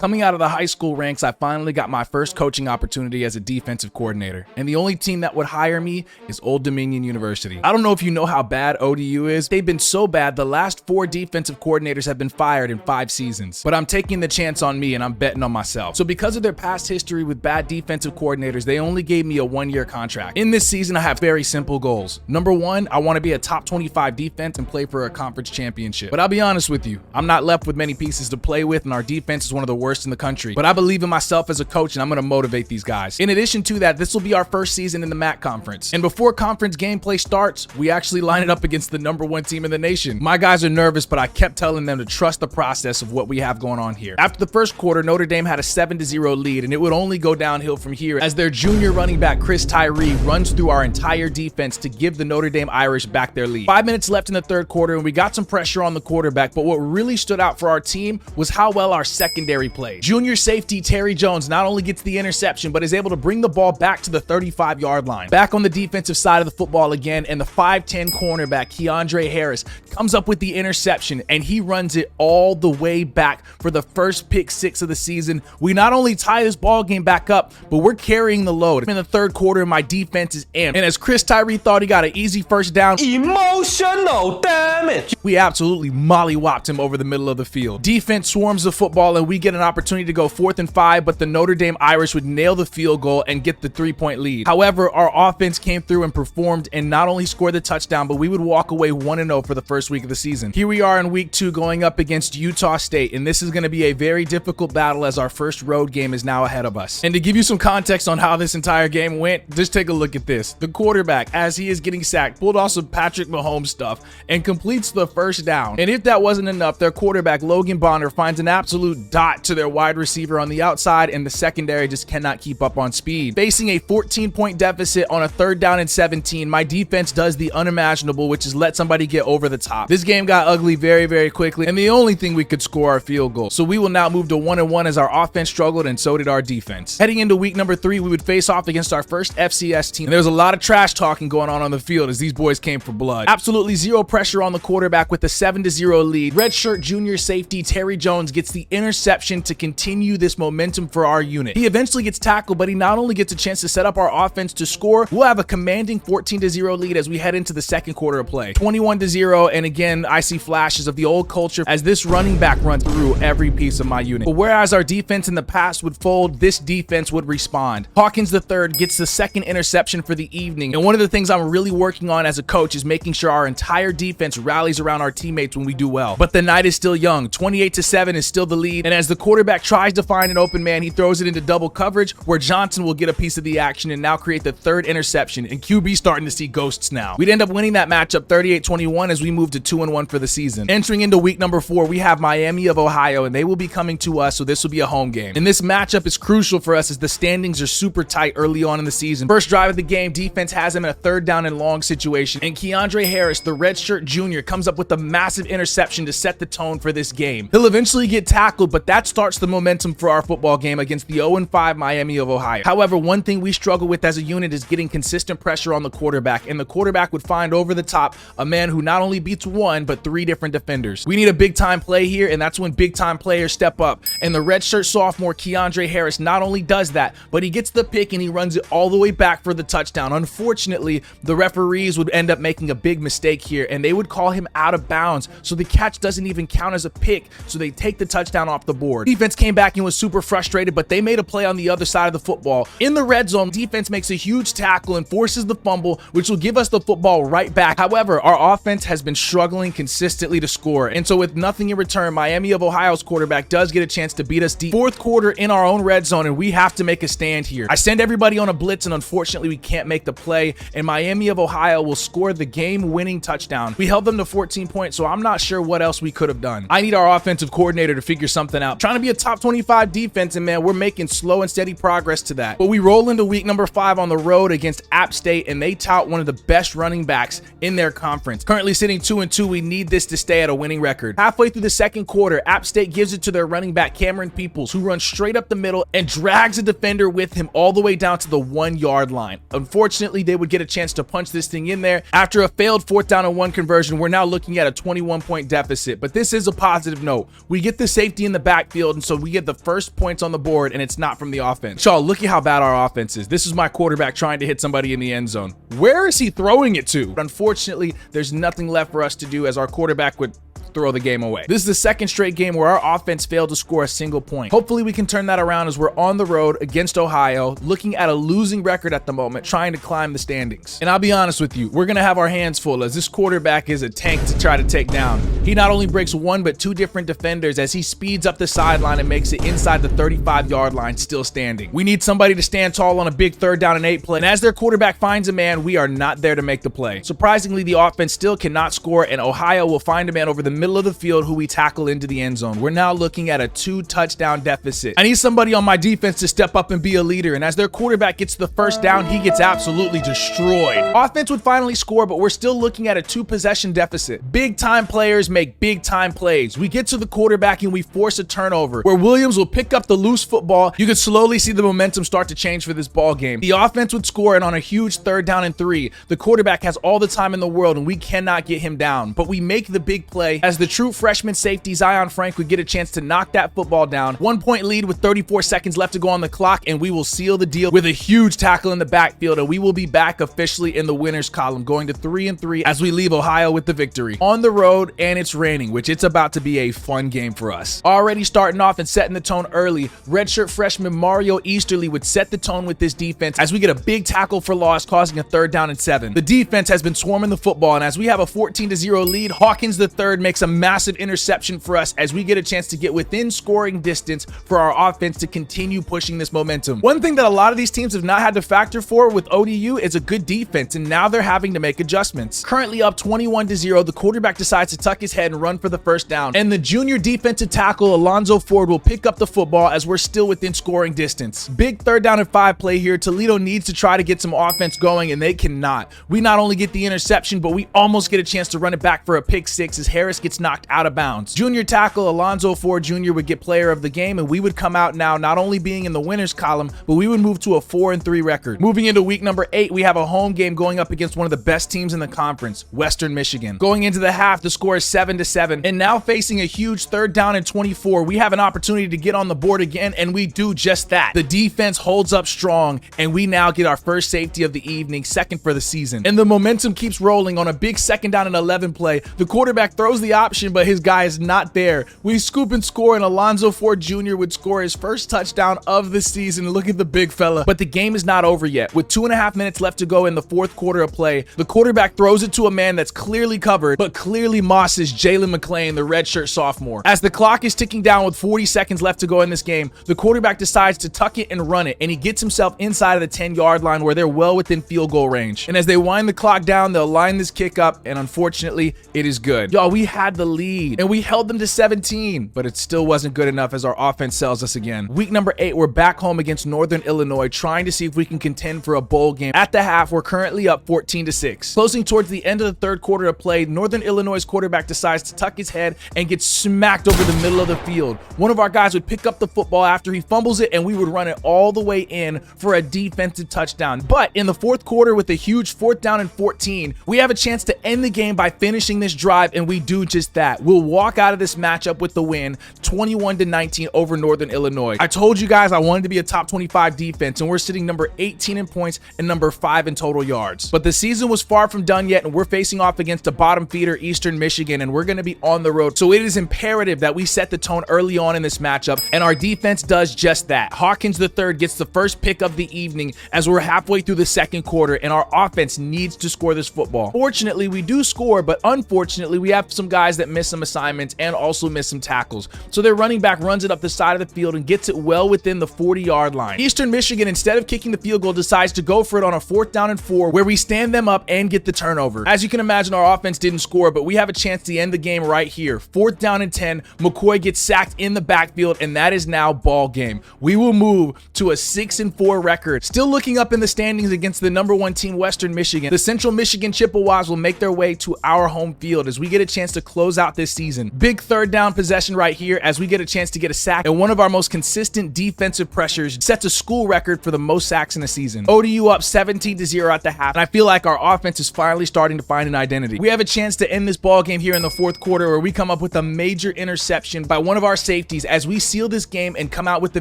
Coming out of the high school ranks, I finally got my first coaching opportunity as a defensive coordinator, and the only team that would hire me is Old Dominion University. I don't know if you know how bad ODU is. They've been so bad, the last 4 defensive coordinators have been fired in 5 seasons. But I'm taking the chance on me and I'm betting on myself. So because of their past history with bad defensive coordinators, they only gave me a 1-year contract. In this season, I have very simple goals. Number 1, I want to be a top 25 defense and play for a conference championship. But I'll be honest with you, I'm not left with many pieces to play with, and our defense is one of the worst in the country. But I believe in myself as a coach, and I'm going to motivate these guys. In addition to that, this will be our first season in the MAC conference. And before conference gameplay starts, we actually line it up against the number 1 team in the nation. My guys are nervous, but I kept telling them to trust the process of what we have going on here. After the first quarter, Notre Dame had a 7-0 lead, and it would only go downhill from here as their junior running back Chris Tyree runs through our entire defense to give the Notre Dame Irish back their lead. 5 minutes left in the third quarter, and we got some pressure on the quarterback, but what really stood out for our team was how well our secondary played. Junior safety Terry Jones not only gets the interception, but is able to bring the ball back to the 35-yard line. Back on the defensive side of the football again, and the 5'10 cornerback Keandre Harris comes up with the interception, and he runs it all the way back for the first pick 6 of the season. We not only tie this ball game back up, but we're carrying the load. In the third quarter, my defense is amped, and as Chris Tyree thought he got an easy first down, emotional damage, we absolutely mollywopped him over the middle of the field. Defense swarms the football, and we get an opportunity to go 4th and 5, but the Notre Dame Irish would nail the field goal and get the 3-point lead. However, our offense came through and performed and not only scored the touchdown, but we would walk away 1-0 for the first week of the season. Here we are in week 2 going up against Utah State, and this is going to be a very difficult battle as our first road game is now ahead of us. And to give you some context on how this entire game went, just take a look at this. The quarterback, as he is getting sacked, pulled off some Patrick Mahomes stuff and completes the first down. And if that wasn't enough, their quarterback, Logan Bonner, finds an absolute dot to their wide receiver on the outside, and the secondary just cannot keep up on speed. Facing a 14-point deficit on a 3rd down and 17, my defense does the unimaginable, which is let somebody get over the top. This game got ugly very, very quickly, and the only thing we could score are field goals. So we will now move to 1-1 as our offense struggled, and so did our defense. Heading into week number 3, we would face off against our first FCS team. And there was a lot of trash talking going on the field as these boys came for blood. Absolutely zero pressure on the quarterback with a 7-0 lead. Redshirt junior safety Terry Jones gets the interception to continue this momentum for our unit. He eventually gets tackled, but he not only gets a chance to set up our offense to score, we'll have a commanding 14-0 lead as we head into the second quarter of play. 21-0, and again, I see flashes of the old culture as this running back runs through every piece of my unit. But whereas our defense in the past would fold, this defense would respond. Hawkins III gets the second interception for the evening, and one of the things I'm really working on as a coach is making sure our entire defense rallies around our teammates when we do well. But the night is still young. 28-7 is still the lead, and as the quarterback tries to find an open man, he throws it into double coverage where Johnson will get a piece of the action and now create the 3rd interception, and QB starting to see ghosts now. We'd end up winning that matchup 38-21 as we move to 2-1 for the season. Entering into week number 4, we have Miami of Ohio, and they will be coming to us, so this will be a home game. And this matchup is crucial for us as the standings are super tight early on in the season. First drive of the game, defense has him in a 3rd down and long situation, and Keandre Harris, the redshirt junior, comes up with a massive interception to set the tone for this game. He'll eventually get tackled, but that starts the momentum for our football game against the 0-5 Miami of Ohio. However, one thing we struggle with as a unit is getting consistent pressure on the quarterback, and the quarterback would find over the top a man who not only beats 1, but 3 different defenders. We need a big-time play here, and that's when big-time players step up, and the redshirt sophomore Keandre Harris not only does that, but he gets the pick and he runs it all the way back for the touchdown. Unfortunately, the referees would end up making a big mistake here, and they would call him out of bounds, so the catch doesn't even count as a pick, so they take the touchdown off the board. Defense came back and was super frustrated, but they made a play on the other side of the football. In the red zone, defense makes a huge tackle and forces the fumble, which will give us the football right back. However, our offense has been struggling consistently to score, and so with nothing in return, Miami of Ohio's quarterback does get a chance to beat us deep. 4th quarter in our own red zone, and we have to make a stand here. I send everybody on a blitz, and unfortunately we can't make the play, and Miami of Ohio will score the game-winning touchdown. We held them to 14 points, so I'm not sure what else we could have done. I need our offensive coordinator to figure something out. Trying to be a top 25 defense, and man, we're making slow and steady progress to that. But we roll into week number 5 on the road against App State, and they tout one of the best running backs in their conference. Currently sitting 2-2, we need this to stay at a winning record. Halfway through the second quarter, App State gives it to their running back Cameron Peoples, who runs straight up the middle and drags a defender with him all the way down to the 1-yard line. Unfortunately, they would get a chance to punch this thing in there. After a failed 4th down and 1 conversion, we're now looking at a 21-point deficit, but this is a positive note. We get the safety in the backfield field, and so we get the first points on the board, and it's not from the offense. Y'all, look at how bad our offense is. This is my quarterback trying to hit somebody in the end zone. Where is he throwing it to? Unfortunately, there's nothing left for us to do as our quarterback would throw the game away. This is the second straight game where our offense failed to score a single point. Hopefully we can turn that around as we're on the road against Ohio, looking at a losing record at the moment, trying to climb the standings. And I'll be honest with you, we're gonna have our hands full as this quarterback is a tank to try to take down. He not only breaks one but two different defenders as he speeds up the sideline and makes it inside the 35-yard line, still standing. We need somebody to stand tall on a big 3rd down and 8 play, and as their quarterback finds a man, we are not there to make the play. Surprisingly, the offense still cannot score, and Ohio will find a man over the middle of the field who we tackle into the end zone. We're now looking at a 2-touchdown deficit. I need somebody on my defense to step up and be a leader, and as their quarterback gets the first down, he gets absolutely destroyed. Offense would finally score, but we're still looking at a 2-possession deficit. Big time players make big time plays. We get to the quarterback and we force a turnover where Williams will pick up the loose football. You could slowly see the momentum start to change for this ball game. The offense would score, and on a huge 3rd down and 3, the quarterback has all the time in the world and we cannot get him down, but we make the big play as the true freshman safety Zion Frank would get a chance to knock that football down. 1-point lead with 34 seconds left to go on the clock, and we will seal the deal with a huge tackle in the backfield, and we will be back officially in the winners column, going to 3-3 as we leave Ohio with the victory. On the road, and it's raining, which it's about to be a fun game for us. Already starting off and setting the tone early, redshirt freshman Mario Easterly would set the tone with this defense as we get a big tackle for loss, causing a 3rd down and 7. The defense has been swarming the football, and as we have a 14-0 lead, Hawkins III makes a massive interception for us as we get a chance to get within scoring distance for our offense to continue pushing this momentum. One thing that a lot of these teams have not had to factor for with ODU is a good defense, and now they're having to make adjustments. Currently up 21-0, the quarterback decides to tuck his head and run for the first down, and the junior defensive tackle Alonzo Ford will pick up the football as we're still within scoring distance. Big 3rd down and 5 play here. Toledo needs to try to get some offense going, and they cannot. We not only get the interception, but we almost get a chance to run it back for a pick 6 as Harris gets knocked out of bounds. Junior tackle Alonzo Ford Jr. would get player of the game, and we would come out now not only being in the winners column, but we would move to a 4-3 record. Moving into week number 8, we have a home game going up against one of the best teams in the conference, Western Michigan. Going into the half, the score is 7-7, and now facing a huge 3rd down and 24, we have an opportunity to get on the board again, and we do just that. The defense holds up strong, and we now get our first safety of the evening, second for the season. And the momentum keeps rolling on a big 2nd down and 11 play. The quarterback throws the option, but his guy is not there. We scoop and score, and Alonzo Ford Jr. would score his first touchdown of the season. Look at the big fella. But the game is not over yet. With 2.5 minutes left to go in the 4th quarter of play, the quarterback throws it to a man that's clearly covered, but clearly mosses Jalen McClain, the redshirt sophomore. As the clock is ticking down with 40 seconds left to go in this game, the quarterback decides to tuck it and run it, and he gets himself inside of the 10-yard line where they're well within field goal range. And as they wind the clock down, they'll line this kick up, and unfortunately, it is good. Y'all, we had the lead, and we held them to 17, but it still wasn't good enough as our offense sells us again. Week number 8, we're back home against Northern Illinois, trying to see if we can contend for a bowl game. At the half, we're currently up 14-6. Closing towards the end of the 3rd quarter of play, Northern Illinois' quarterback decides to tuck his head and gets smacked over the middle of the field. One of our guys would pick up the football after he fumbles it, and we would run it all the way in for a defensive touchdown. But in the 4th quarter, with a huge 4th down and 14, we have a chance to end the game by finishing this drive, and we do just that. We'll walk out of this matchup with the win, 21-19 over Northern Illinois. I told you guys I wanted to be a top 25 defense, and we're sitting number 18 in points and number 5 in total yards. But the season was far from done yet, and we're facing off against a bottom feeder, Eastern Michigan, and we're going to be on the road. So it is imperative that we set the tone early on in this matchup, and our defense does just that. Hawkins III gets the first pick of the evening as we're halfway through the 2nd quarter, and our offense needs to score this football. Fortunately, we do score, but unfortunately, we have some guys that miss some assignments and also miss some tackles. So their running back runs it up the side of the field and gets it well within the 40-yard line. Eastern Michigan, instead of kicking the field goal, decides to go for it on a 4th down and 4, where we stand them up and get the turnover. As you can imagine, our offense didn't score, but we have a chance to end the game right here. 4th down and 10, McCoy gets sacked in the backfield, and that is now ball game. We will move to a 6-4 record. Still looking up in the standings against the number 1 team, Western Michigan. The Central Michigan Chippewas will make their way to our home field as we get a chance to close out this season. Big third down possession right here as we get a chance to get a sack, and one of our most consistent defensive pressures sets a school record for the most sacks in a season. ODU up 17-0 at the half, and I feel like our offense is finally starting to find an identity. We have a chance to end this ball game here in the fourth quarter where we come up with a major interception by one of our safeties as we seal this game and come out with the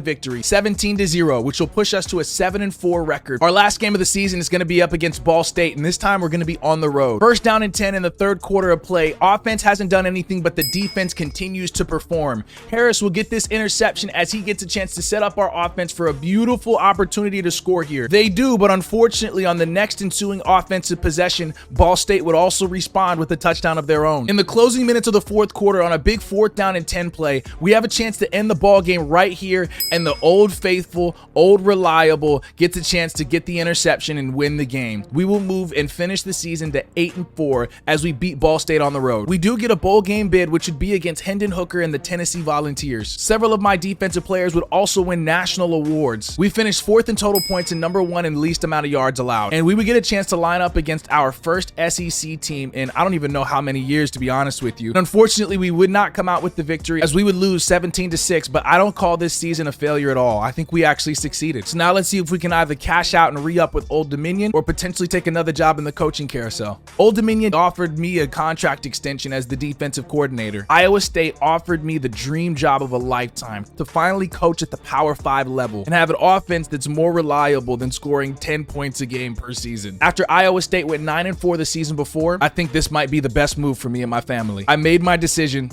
victory, 17-0, which will push us to a 7-4 record. Our last game of the season is going to be up against Ball State, and this time we're going to be on the road. First down and 10 in the third quarter of play. Offense hasn't done anything, but the defense continues to perform. Harris will get this interception as he gets a chance to set up our offense for a beautiful opportunity to score here. They do, but unfortunately on the next ensuing offensive possession, Ball State would also respond with a touchdown of their own. In the closing minutes of the fourth quarter on a big fourth down and 10 play, we have a chance to end the ball game right here, and the old faithful, old reliable gets a chance to get the interception and win the game. We will move and finish the season to 8-4 as we beat Ball State on the road. We do get a bowl game bid, which would be against Hendon Hooker and the Tennessee Volunteers. Several of my defensive players would also win national awards. We finished 4th in total points and number 1 in least amount of yards allowed, and we would get a chance to line up against our first SEC team in I don't even know how many years, to be honest with you. And unfortunately, we would not come out with the victory as we would lose 17-6, but I don't call this season a failure at all. I think we actually succeeded. So now let's see if we can either cash out and re-up with Old Dominion or potentially take another job in the coaching carousel. Old Dominion offered me a contract extension as the defensive coordinator. Iowa State offered me the dream job of a lifetime to finally coach at the Power 5 level and have an offense that's more reliable than scoring 10 points a game per season. After Iowa State went 9-4 the season before, I think this might be the best move for me and my family. I made my decision.